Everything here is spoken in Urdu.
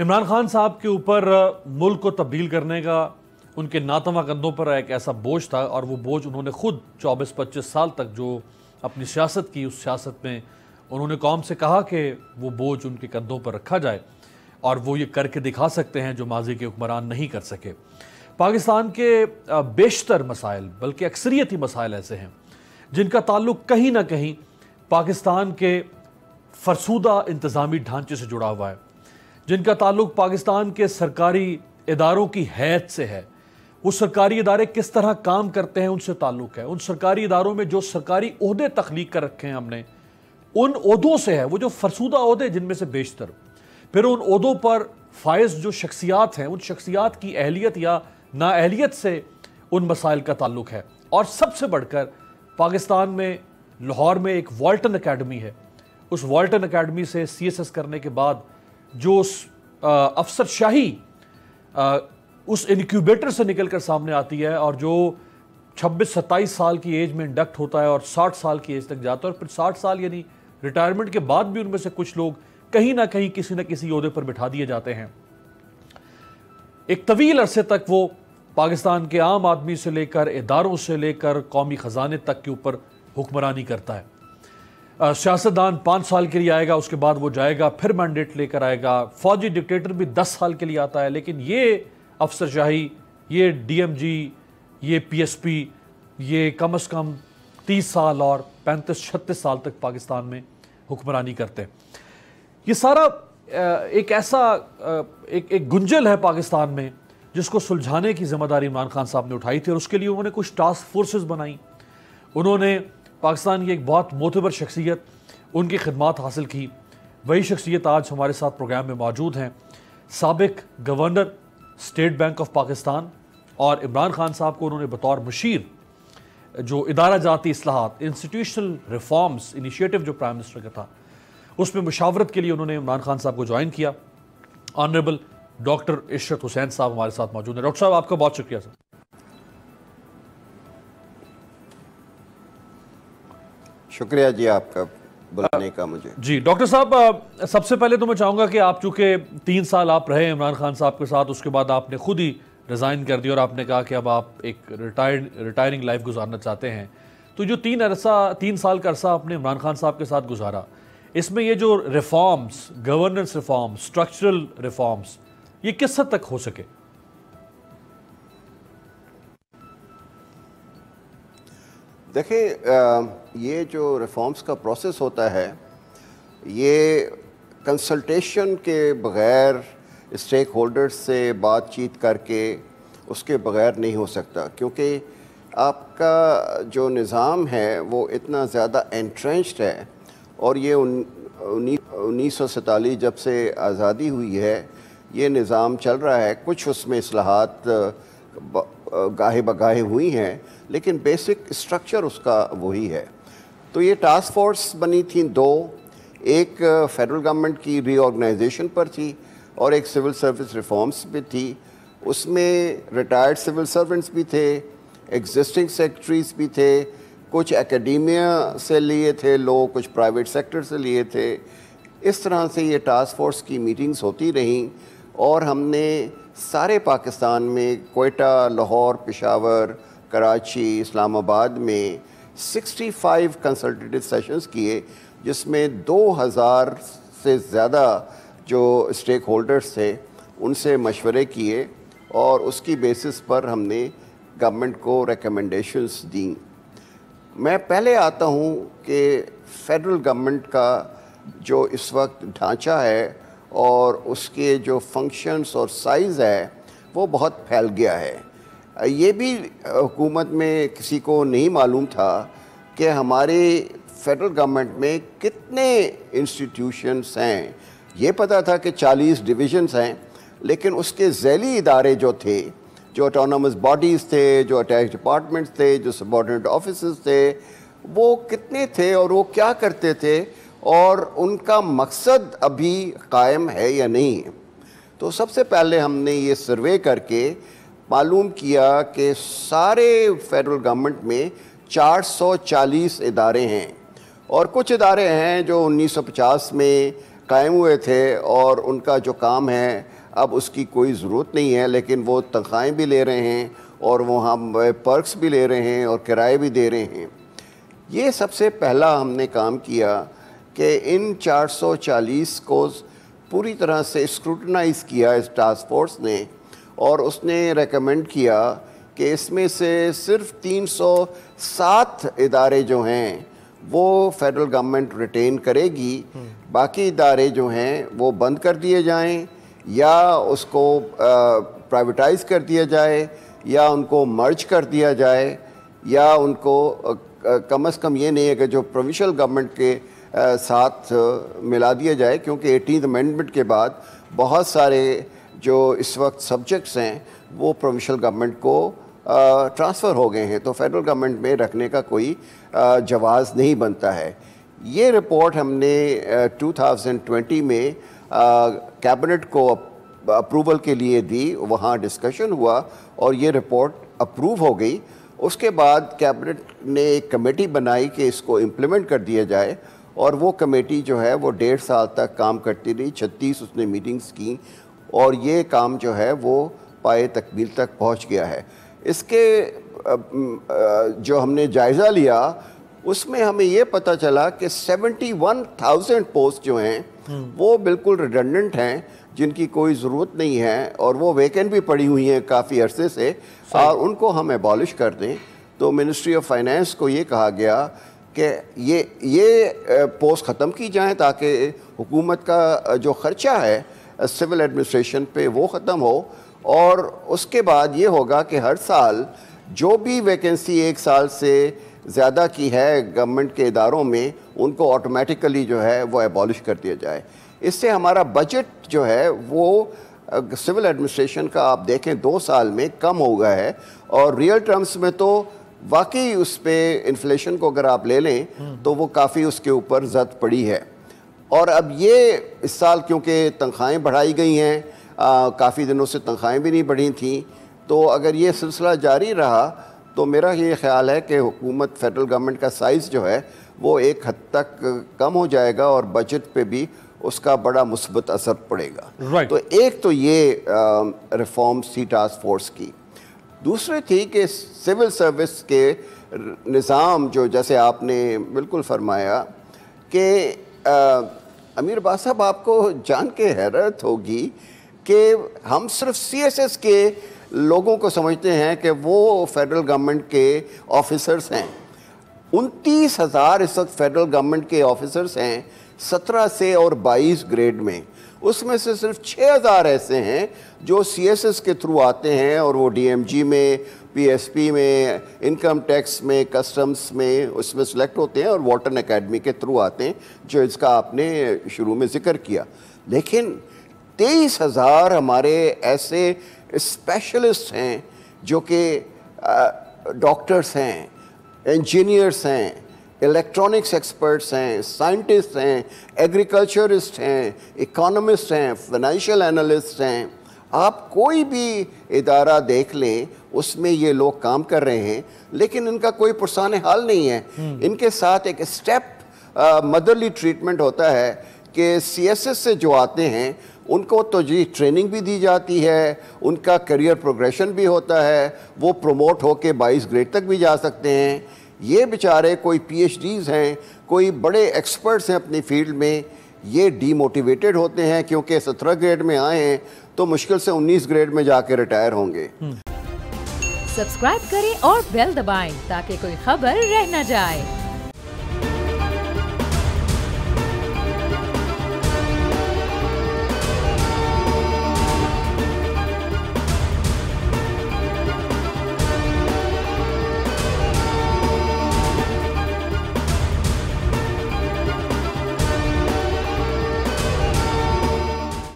عمران خان صاحب کے اوپر ملک کو تبدیل کرنے کا ان کے ناتواں کندھوں پر ایک ایسا بوجھ تھا، اور وہ بوجھ انہوں نے خود 24-25 سال تک جو اپنی سیاست کی، اس سیاست میں انہوں نے قوم سے کہا کہ وہ بوجھ ان کے کندھوں پر رکھا جائے، اور وہ یہ کر کے دکھا سکتے ہیں جو ماضی کے حکمران نہیں کر سکے۔ پاکستان کے بیشتر مسائل، بلکہ اکثریتی مسائل ایسے ہیں جن کا تعلق کہیں نہ کہیں پاکستان کے فرسودہ انتظامی ڈھانچے سے جڑا ہوا ہے، جن کا تعلق پاکستان کے سرکاری اداروں کی حیثیت سے ہے۔ وہ سرکاری ادارے کس طرح کام کرتے ہیں ان سے تعلق ہے۔ ان سرکاری اداروں میں جو سرکاری عہدے تخلیق کر رکھے ہیں ہم نے، ان عہدوں سے ہے، وہ جو فرسودہ عہدے جن میں سے بیشتر، پھر ان عہدوں پر فائز جو شخصیات ہیں، ان شخصیات کی اہلیت یا نااہلیت سے ان مسائل کا تعلق ہے۔ اور سب سے بڑھ کر پاکستان میں لاہور میں ایک والٹن اکیڈمی ہے، اس والٹن اکیڈمی سے CSS کرنے کے بعد جو اس افسر شاہی اس انکیوبیٹر سے نکل کر سامنے آتی ہے، اور جو 26-27 سال کی ایج میں انڈکٹ ہوتا ہے اور 60 سال کی ایج تک جاتا ہے، اور پھر 60 سال یعنی ریٹائرمنٹ کے بعد بھی ان میں سے کچھ لوگ کہیں نہ کہیں کسی نہ کسی عہدے پر بٹھا دیے جاتے ہیں۔ ایک طویل عرصے تک وہ پاکستان کے عام آدمی سے لے کر اداروں سے لے کر قومی خزانے تک کے اوپر حکمرانی کرتا ہے۔ سیاستدان 5 سال کے لیے آئے گا، اس کے بعد وہ جائے گا، پھر مینڈیٹ لے کر آئے گا۔ فوجی ڈکٹیٹر بھی 10 سال کے لیے آتا ہے، لیکن یہ افسر شاہی، یہ DMG، یہ PSP، یہ کم از کم 30 سال اور 35-36 سال تک پاکستان میں حکمرانی کرتے ہیں۔ یہ سارا ایک ایسا ایک گنجل ہے پاکستان میں جس کو سلجھانے کی ذمہ داری عمران خان صاحب نے اٹھائی تھی، اور اس کے لیے انہوں نے کچھ ٹاسک فورسز بنائیں۔ انہوں نے پاکستان کی ایک بہت معتبر شخصیت، ان کی خدمات حاصل کی۔ وہی شخصیت آج ہمارے ساتھ پروگرام میں موجود ہیں، سابق governor state bank of Pakistan, اور عمران خان صاحب کو انہوں نے بطور مشیر جو ادارہ جاتی اصلاحات، انسٹیٹیوشنل ریفارمز انیشیٹو جو پرائم منسٹر کا تھا، اس میں مشاورت کے لیے انہوں نے عمران خان صاحب کو جوائن کیا۔ آنریبل ڈاکٹر عشرت حسین صاحب ہمارے ساتھ موجود ہیں۔ ڈاکٹر صاحب آپ کا بہت شکریہ سر۔ شکریہ جی آپ کا بلانے کا مجھے۔ جی ڈاکٹر صاحب، سب سے پہلے تو میں چاہوں گا کہ آپ چونکہ 3 سال آپ رہے عمران خان صاحب کے ساتھ، اس کے بعد آپ نے خود ہی ریزائن کر دیا اور آپ نے کہا کہ اب آپ ایک ریٹائرنگ لائف گزارنا چاہتے ہیں، تو جو 3 سال کا عرصہ آپ نے عمران خان صاحب کے ساتھ گزارا، اس میں یہ جو reforms, governance reforms, structural reforms, یہ کس حد تک ہو سکے؟ دیکھیں، یہ جو ریفارمز کا پروسیس ہوتا ہے، یہ کنسلٹیشن کے بغیر، اسٹیک ہولڈرز سے بات چیت کر کے اس کے بغیر نہیں ہو سکتا، کیونکہ آپ کا جو نظام ہے وہ اتنا زیادہ انٹرنچڈ ہے، اور یہ 1947 جب سے آزادی ہوئی ہے یہ نظام چل رہا ہے۔ کچھ اس میں اصلاحات گاہے بگاہے ہوئی ہیں، لیکن بیسک اسٹرکچر اس کا وہی ہے۔ تو یہ ٹاسک فورس بنی تھیں 2، ایک فیڈرل گورنمنٹ کی ری آرگنائزیشن پر تھی اور ایک سول سروس ریفارمز بھی تھی۔ اس میں ریٹائرڈ سول سرونٹس بھی تھے، ایگزسٹنگ سیکرٹریز بھی تھے، کچھ اکیڈیمیا سے لیے تھے لوگ، کچھ پرائیویٹ سیکٹر سے لیے تھے۔ اس طرح سے یہ ٹاسک فورس کی میٹنگز ہوتی رہیں، اور ہم نے سارے پاکستان میں کوئٹہ، لاہور، پشاور، کراچی، اسلام آباد میں 65 کنسلٹیٹیو سیشنز کیے، جس میں 2000 سے زیادہ جو اسٹیک ہولڈرز تھے ان سے مشورے کیے، اور اس کی بیسس پر ہم نے گورنمنٹ کو ریکمنڈیشنز دیں۔ میں پہلے آتا ہوں کہ فیڈرل گورنمنٹ کا جو اس وقت ڈھانچہ ہے اور اس کے جو فنکشنز اور سائز ہے وہ بہت پھیل گیا ہے۔ یہ بھی حکومت میں کسی کو نہیں معلوم تھا کہ ہمارے فیڈرل گورنمنٹ میں کتنے انسٹیٹیوشنز ہیں۔ یہ پتہ تھا کہ 40 ڈویژنز ہیں، لیکن اس کے ذیلی ادارے جو تھے، جو اٹانومس باڈیز تھے، جو اٹیچ ڈپارٹمنٹس تھے، جو سبارڈینیٹ آفیسز تھے، وہ کتنے تھے اور وہ کیا کرتے تھے، اور ان کا مقصد ابھی قائم ہے یا نہیں۔ تو سب سے پہلے ہم نے یہ سروے کر کے معلوم کیا کہ سارے فیڈرل گورنمنٹ میں 440 ادارے ہیں، اور کچھ ادارے ہیں جو 1950 میں قائم ہوئے تھے اور ان کا جو کام ہے اب اس کی کوئی ضرورت نہیں ہے، لیکن وہ تنخواہیں بھی لے رہے ہیں اور وہاں پرکس بھی لے رہے ہیں اور کرائے بھی دے رہے ہیں۔ یہ سب سے پہلا ہم نے کام کیا کہ ان 440 کو پوری طرح سے اسکروٹنائز کیا اس ٹاسک فورس نے، اور اس نے ریکمینڈ کیا کہ اس میں سے صرف 307 ادارے جو ہیں وہ فیڈرل گورنمنٹ ریٹین کرے گی، باقی ادارے جو ہیں وہ بند کر دیے جائیں یا اس کو پرائیویٹائز کر دیا جائے یا ان کو مرج کر دیا جائے، یا ان کو کم از کم یہ نہیں ہے کہ جو پروونشل گورنمنٹ کے ساتھ ملا دیا جائے، کیونکہ 18th امینڈمنٹ کے بعد بہت سارے جو اس وقت سبجیکٹس ہیں وہ پروونشل گورنمنٹ کو ٹرانسفر ہو گئے ہیں، تو فیڈرل گورنمنٹ میں رکھنے کا کوئی جواز نہیں بنتا ہے۔ یہ رپورٹ ہم نے 2020 میں کیبنٹ کو اپروول کے لیے دی، وہاں ڈسکشن ہوا اور یہ رپورٹ اپروو ہو گئی۔ اس کے بعد کیبنٹ نے ایک کمیٹی بنائی کہ اس کو امپلیمنٹ کر دیا جائے، اور وہ کمیٹی جو ہے وہ 1.5 سال تک کام کرتی رہی، 36 اس نے میٹنگز کی، اور یہ کام جو ہے وہ پائے تکمیل تک پہنچ گیا ہے۔ اس کے جو ہم نے جائزہ لیا اس میں ہمیں یہ پتہ چلا کہ 71,000 پوسٹ جو ہیں وہ بالکل ریڈنڈنٹ ہیں، جن کی کوئی ضرورت نہیں ہے، اور وہ ویکینٹ بھی پڑی ہوئی ہیں کافی عرصے سے، اور ان کو ہم ایبالش کر دیں۔ تو منسٹری آف فائنانس کو یہ کہا گیا کہ یہ پوسٹ ختم کی جائیں تاکہ حکومت کا جو خرچہ ہے سول ایڈمنسٹریشن پہ وہ ختم ہو، اور اس کے بعد یہ ہوگا کہ ہر سال جو بھی ویکنسی 1 سال سے زیادہ کی ہے گورنمنٹ کے اداروں میں ان کو آٹومیٹیکلی جو ہے وہ ایبالش کر دیا جائے۔ اس سے ہمارا بجٹ جو ہے وہ سول ایڈمنسٹریشن کا آپ دیکھیں 2 سال میں کم ہو گیا ہے، اور ریئل ٹرمز میں تو واقعی اس پہ انفلیشن کو اگر آپ لے لیں تو وہ کافی اس کے اوپر زد پڑی ہے۔ اور اب یہ اس سال کیونکہ تنخواہیں بڑھائی گئی ہیں، کافی دنوں سے تنخواہیں بھی نہیں بڑھی تھیں، تو اگر یہ سلسلہ جاری رہا تو میرا یہ خیال ہے کہ حکومت فیڈرل گورنمنٹ کا سائز جو ہے وہ ایک حد تک کم ہو جائے گا اور بجٹ پہ بھی اس کا بڑا مثبت اثر پڑے گا۔ تو ایک تو یہ ریفارمز تھی ٹاسک فورس کی۔ دوسری تھی کہ سول سروس کے نظام جو جیسے آپ نے بالکل فرمایا کہ امیر عباس صاحب آپ کو جان کے حیرت ہوگی کہ ہم صرف سی ایس ایس کے لوگوں کو سمجھتے ہیں کہ وہ فیڈرل گورنمنٹ کے آفیسرز ہیں۔ 29,000 اس وقت فیڈرل گورنمنٹ کے آفیسرز ہیں 17 سے اور 22 گریڈ میں، اس میں سے صرف 6,000 ایسے ہیں جو سی ایس ایس کے تھرو آتے ہیں، اور وہ ڈی ایم جی میں، پی ایس پی میں، انکم ٹیکس میں، کسٹمز میں اس میں سلیکٹ ہوتے ہیں، اور واٹن اکیڈمی کے تھرو آتے ہیں جو اس کا آپ نے شروع میں ذکر کیا۔ لیکن 23,000 ہمارے ایسے اسپیشلسٹ ہیں جو کہ ڈاکٹرز ہیں، انجینئرس ہیں، الیکٹرانکس ایکسپرٹس ہیں، سائنٹسٹ ہیں، ایگریکلچرسٹ ہیں، اکانومسٹ ہیں، فائنینشیل انالسٹ ہیں۔ آپ کوئی بھی ادارہ دیکھ لیں اس میں یہ لوگ کام کر رہے ہیں، لیکن ان کا کوئی پرسان حال نہیں ہے۔ ان کے ساتھ ایک اسٹیپ مدرلی ٹریٹمنٹ ہوتا ہے کہ سی ایس ایس سے جو آتے ہیں ان کو تو جی ٹریننگ بھی دی جاتی ہے، ان کا کریئر پروگریشن بھی ہوتا ہے، وہ پروموٹ ہو کے 22 گریڈ تک بھی جا سکتے ہیں۔ یہ بیچارے کوئی پی ایچ ڈیز ہیں، کوئی بڑے ایکسپرٹس ہیں اپنی فیلڈ میں، یہ ڈی موٹیویٹڈ ہوتے ہیں کیونکہ 17 گریڈ میں آئے ہیں تو مشکل سے 19 گریڈ میں جا کے ریٹائر ہوں گے۔ سبسکرائب کریں اور بیل دبائیں تاکہ کوئی خبر رہ نہ جائے۔